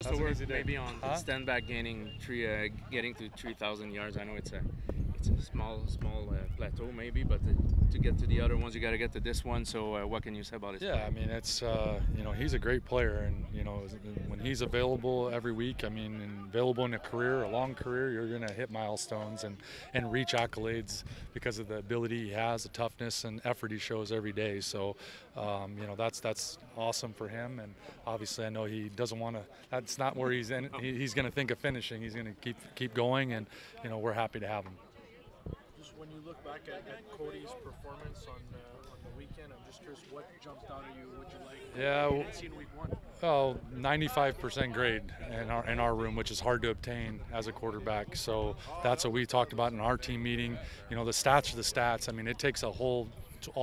So we're maybe on stand back getting to 3,000 yards. I know it's a small plateau maybe, but to get to the other ones, you got to get to this one. So what can you say about his play? I mean, it's he's a great player, and when he's available every week, I mean, and available in a long career, you're going to hit milestones and reach accolades because of the ability he has, the toughness and effort he shows every day. So that's awesome for him, and obviously I know he doesn't want to. That's not where he's in. He's going to think of finishing. He's going to keep going, and we're happy to have him. When you look back at Cody's performance on the weekend, I'm just curious what jumped out at you, what you like. Yeah, you didn't see in week one. Oh, 95% grade in our room, which is hard to obtain as a quarterback. So that's what we talked about in our team meeting. The stats are the stats. I mean, it takes all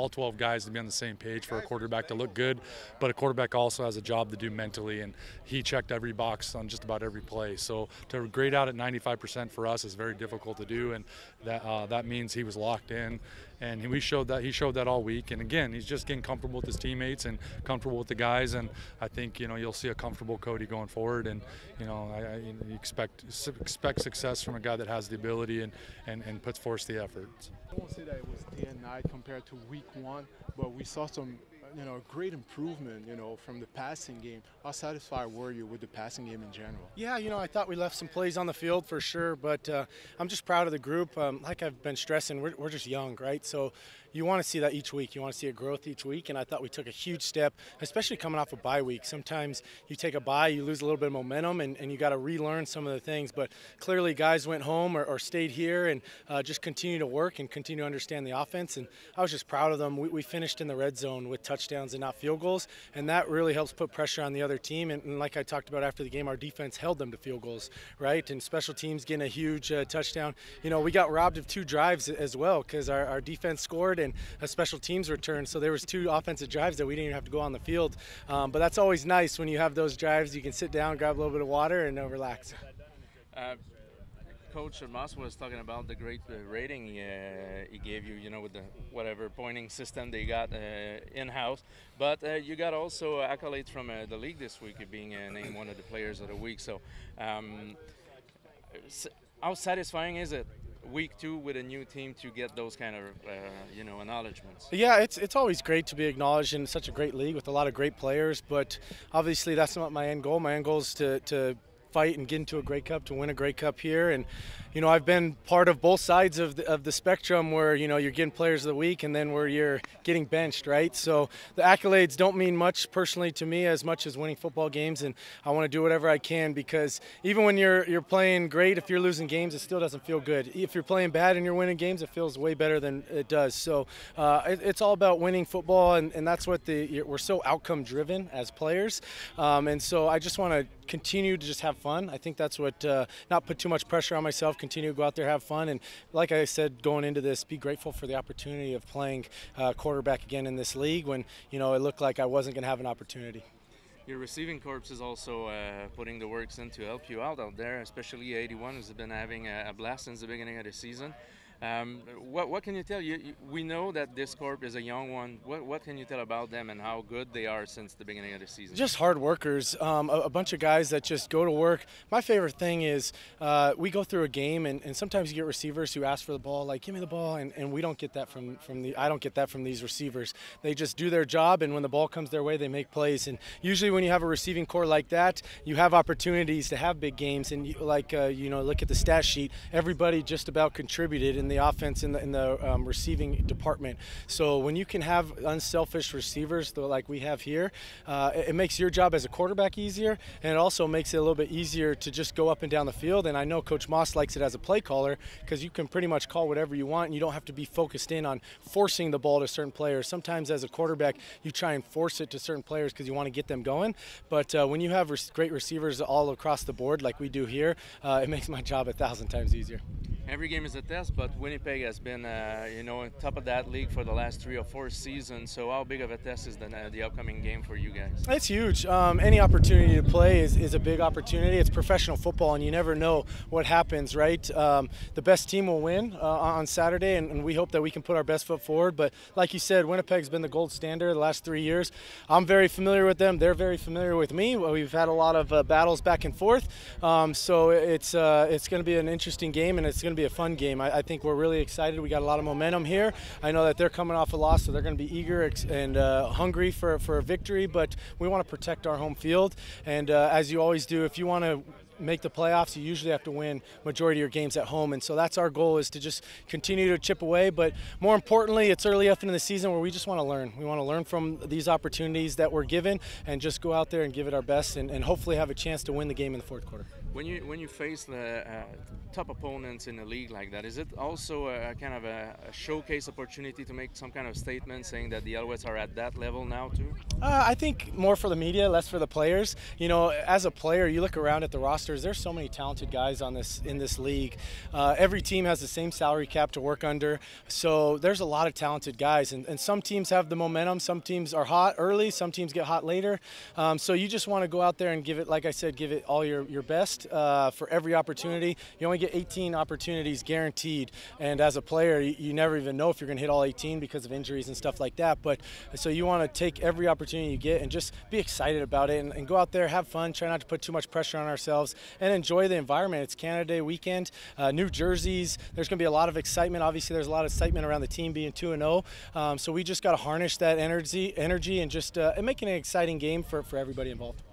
12 guys to be on the same page for a quarterback to look good, but a quarterback also has a job to do mentally, and he checked every box on just about every play. So to grade out at 95% for us is very difficult to do, and that means he was locked in, and he showed that all week. And again, he's just getting comfortable with his teammates and comfortable with the guys, and I think you'll see a comfortable Cody going forward, and I expect success from a guy that has the ability and puts forth the effort. I won't say that it was day and night compared to week one, but we saw some great improvement, from the passing game. How satisfied were you with the passing game in general? Yeah, I thought we left some plays on the field for sure, but I'm just proud of the group. Like I've been stressing, we're just young, right? So you want to see that each week. You want to see a growth each week, and I thought we took a huge step, especially coming off a bye week. Sometimes you take a bye, you lose a little bit of momentum, and you got to relearn some of the things. But clearly guys went home or stayed here and just continue to work and continue to understand the offense, and I was just proud of them. We finished in the red zone with touchdowns and not field goals, and that really helps put pressure on the other team. And like I talked about after the game, our defense held them to field goals, right? And special teams getting a huge touchdown. We got robbed of 2 drives as well because our defense scored and a special teams return. So there was 2 offensive drives that we didn't even have to go on the field. But that's always nice when you have those drives. You can sit down, grab a little bit of water, and relax. Coach Maas was talking about the great rating he gave you, with the whatever pointing system they got in-house. But you got also accolades from the league this week, being named one of the players of the week. So how satisfying is it week 2 with a new team to get those kind of acknowledgments? Yeah, it's always great to be acknowledged in such a great league with a lot of great players, but obviously that's not my end goal. My end goal is to fight and get into a Grey Cup, to win a Grey Cup here. And I've been part of both sides of the spectrum where you're getting players of the week and then where you're getting benched, right? So the accolades don't mean much personally to me as much as winning football games, and I want to do whatever I can, because even when you're playing great, if you're losing games, it still doesn't feel good. If you're playing bad and you're winning games, it feels way better than it does. So it's all about winning football, and that's what we're so outcome driven as players, and so I just want to continue to just have fun. I think that's what, not put too much pressure on myself, continue to go out there, have fun, and like I said, going into this, be grateful for the opportunity of playing quarterback again in this league when, it looked like I wasn't going to have an opportunity. Your receiving corps is also putting the works in to help you out there, especially 81, who's been having a blast since the beginning of the season. What can you tell? We know that this corp is a young one. What can you tell about them and how good they are since the beginning of the season? Just hard workers, a bunch of guys that just go to work. My favorite thing is we go through a game and sometimes you get receivers who ask for the ball, like give me the ball, and we don't get that I don't get that from these receivers. They just do their job, and when the ball comes their way, they make plays. And usually when you have a receiving core like that, you have opportunities to have big games. And look at the stat sheet. Everybody just about contributed in the offense in the receiving department. So when you can have unselfish receivers like we have here, it makes your job as a quarterback easier, and it also makes it a little bit easier to just go up and down the field. And I know Coach Maas likes it as a play caller because you can pretty much call whatever you want, and you don't have to be focused in on forcing the ball to certain players. Sometimes as a quarterback, you try and force it to certain players because you want to get them going. But when you have great receivers all across the board like we do here, it makes my job 1,000 times easier. Every game is a test, but Winnipeg has been, on top of that league for the last 3 or 4 seasons. So how big of a test is the upcoming game for you guys? It's huge. Any opportunity to play is a big opportunity. It's professional football, and you never know what happens, right? The best team will win on Saturday, and we hope that we can put our best foot forward. But like you said, Winnipeg's been the gold standard the last 3 years. I'm very familiar with them. They're very familiar with me. We've had a lot of battles back and forth. So it's going to be an interesting game, and it's going to be a fun game. I think we're really excited. We got a lot of momentum here. I know that they're coming off a loss, so they're going to be eager and hungry for a victory, but we want to protect our home field. And as you always do, if you want to make the playoffs, you usually have to win majority of your games at home, and so that's our goal, is to just continue to chip away. But more importantly, it's early enough in the season where we just want to learn. We want to learn from these opportunities that we're given and just go out there and give it our best and hopefully have a chance to win the game in the fourth quarter. When you face the top opponents in a league like that, is it also a kind of a showcase opportunity to make some kind of statement saying that the Alouettes are at that level now too? I think more for the media, less for the players. As a player, you look around at the rosters. There's so many talented guys in this league. Every team has the same salary cap to work under, so there's a lot of talented guys. And some teams have the momentum. Some teams are hot early. Some teams get hot later. So you just want to go out there and give it, like I said, give it all your best. For every opportunity. You only get 18 opportunities guaranteed, and as a player you never even know if you're going to hit all 18 because of injuries and stuff like that. But so you want to take every opportunity you get and just be excited about it and go out there, have fun, try not to put too much pressure on ourselves, and enjoy the environment. It's Canada Day weekend, new jerseys, there's going to be a lot of excitement. Obviously there's a lot of excitement around the team being 2-0, so we just got to harness that energy and just make it an exciting game for everybody involved.